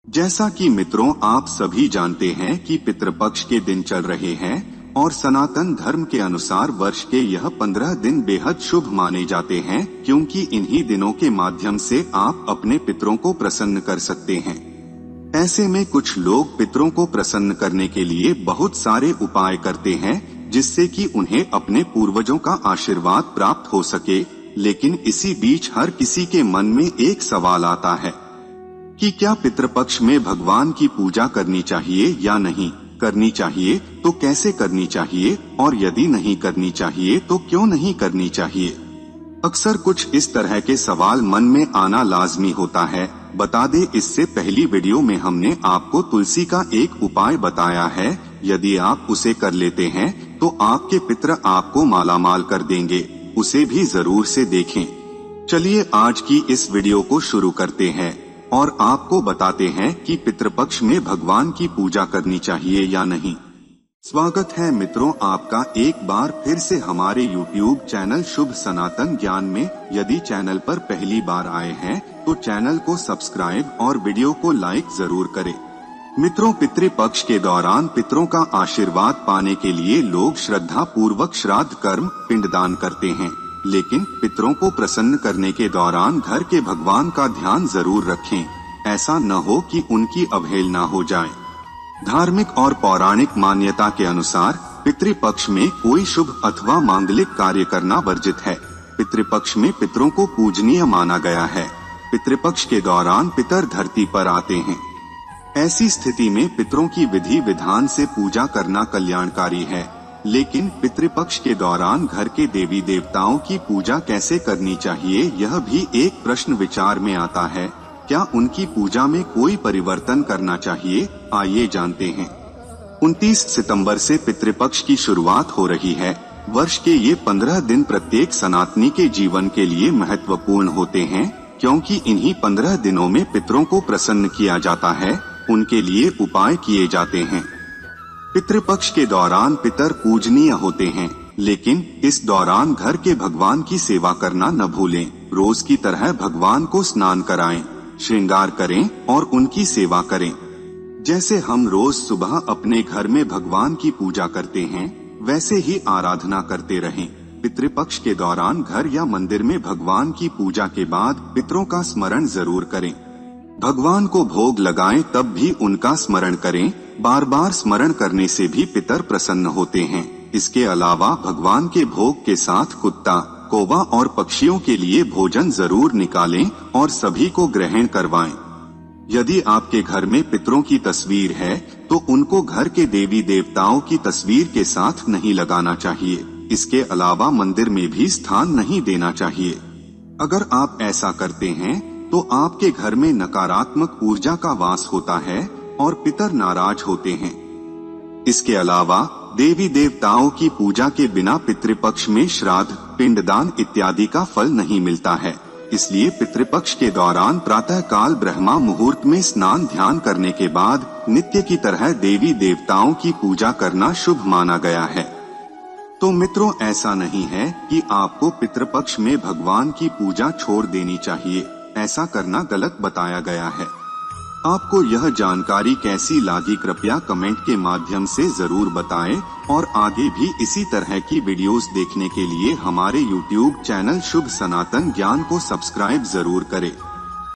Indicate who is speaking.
Speaker 1: जैसा कि मित्रों आप सभी जानते हैं कि पितृपक्ष के दिन चल रहे हैं और सनातन धर्म के अनुसार वर्ष के यह 15 दिन बेहद शुभ माने जाते हैं, क्योंकि इन्हीं दिनों के माध्यम से आप अपने पितरों को प्रसन्न कर सकते हैं। ऐसे में कुछ लोग पितरों को प्रसन्न करने के लिए बहुत सारे उपाय करते हैं, जिससे कि उन्हें अपने पूर्वजों का आशीर्वाद प्राप्त हो सके। लेकिन इसी बीच हर किसी के मन में एक सवाल आता है कि क्या पितृपक्ष में भगवान की पूजा करनी चाहिए या नहीं करनी चाहिए, तो कैसे करनी चाहिए, और यदि नहीं करनी चाहिए तो क्यों नहीं करनी चाहिए। अक्सर कुछ इस तरह के सवाल मन में आना लाजमी होता है। बता दे, इससे पहली वीडियो में हमने आपको तुलसी का एक उपाय बताया है। यदि आप उसे कर लेते हैं तो आपके पितर आपको मालामाल कर देंगे। उसे भी जरूर से देखें। चलिए आज की इस वीडियो को शुरू करते हैं और आपको बताते हैं कि पितृपक्ष में भगवान की पूजा करनी चाहिए या नहीं। स्वागत है मित्रों आपका एक बार फिर से हमारे YouTube चैनल शुभ सनातन ज्ञान में। यदि चैनल पर पहली बार आए हैं तो चैनल को सब्सक्राइब और वीडियो को लाइक जरूर करें। मित्रों, पितृपक्ष के दौरान पितरों का आशीर्वाद पाने के लिए लोग श्रद्धा पूर्वक श्राद्ध कर्म पिंडदान करते हैं। लेकिन पितरों को प्रसन्न करने के दौरान घर के भगवान का ध्यान जरूर रखें। ऐसा न हो कि उनकी अवहेलना हो जाए। धार्मिक और पौराणिक मान्यता के अनुसार पितृपक्ष में कोई शुभ अथवा मांगलिक कार्य करना वर्जित है। पितृपक्ष में पितरों को पूजनीय माना गया है। पितृपक्ष के दौरान पितर धरती पर आते हैं। ऐसी स्थिति में पितरों की विधि विधान से पूजा करना कल्याणकारी है। लेकिन पितृपक्ष के दौरान घर के देवी देवताओं की पूजा कैसे करनी चाहिए, यह भी एक प्रश्न विचार में आता है। क्या उनकी पूजा में कोई परिवर्तन करना चाहिए? आइए जानते हैं। 29 सितंबर से पितृपक्ष की शुरुआत हो रही है। वर्ष के ये 15 दिन प्रत्येक सनातनी के जीवन के लिए महत्वपूर्ण होते हैं, क्योंकि इन्हीं 15 दिनों में पितरों को प्रसन्न किया जाता है, उनके लिए उपाय किए जाते हैं। पितृपक्ष के दौरान पितर पूजनीय होते हैं, लेकिन इस दौरान घर के भगवान की सेवा करना न भूलें। रोज की तरह भगवान को स्नान कराएं, श्रृंगार करें और उनकी सेवा करें। जैसे हम रोज सुबह अपने घर में भगवान की पूजा करते हैं, वैसे ही आराधना करते रहें। पितृपक्ष के दौरान घर या मंदिर में भगवान की पूजा के बाद पितरों का स्मरण जरूर करें। भगवान को भोग लगाएं तब भी उनका स्मरण करें। बार बार स्मरण करने से भी पितर प्रसन्न होते हैं। इसके अलावा भगवान के भोग के साथ कुत्ता, कौवा और पक्षियों के लिए भोजन जरूर निकालें और सभी को ग्रहण करवाएं। यदि आपके घर में पितरों की तस्वीर है तो उनको घर के देवी देवताओं की तस्वीर के साथ नहीं लगाना चाहिए। इसके अलावा मंदिर में भी स्थान नहीं देना चाहिए। अगर आप ऐसा करते हैं तो आपके घर में नकारात्मक ऊर्जा का वास होता है और पितर नाराज होते हैं। इसके अलावा देवी देवताओं की पूजा के बिना पितृपक्ष में श्राद्ध, पिंडदान इत्यादि का फल नहीं मिलता है। इसलिए पितृपक्ष के दौरान प्रातः काल ब्रह्मा मुहूर्त में स्नान ध्यान करने के बाद नित्य की तरह देवी देवताओं की पूजा करना शुभ माना गया है। तो मित्रों, ऐसा नहीं है कि आपको पितृपक्ष में भगवान की पूजा छोड़ देनी चाहिए। ऐसा करना गलत बताया गया है। आपको यह जानकारी कैसी लगी कृपया कमेंट के माध्यम से जरूर बताएं और आगे भी इसी तरह की वीडियोस देखने के लिए हमारे YouTube चैनल शुभ सनातन ज्ञान को सब्सक्राइब जरूर करें।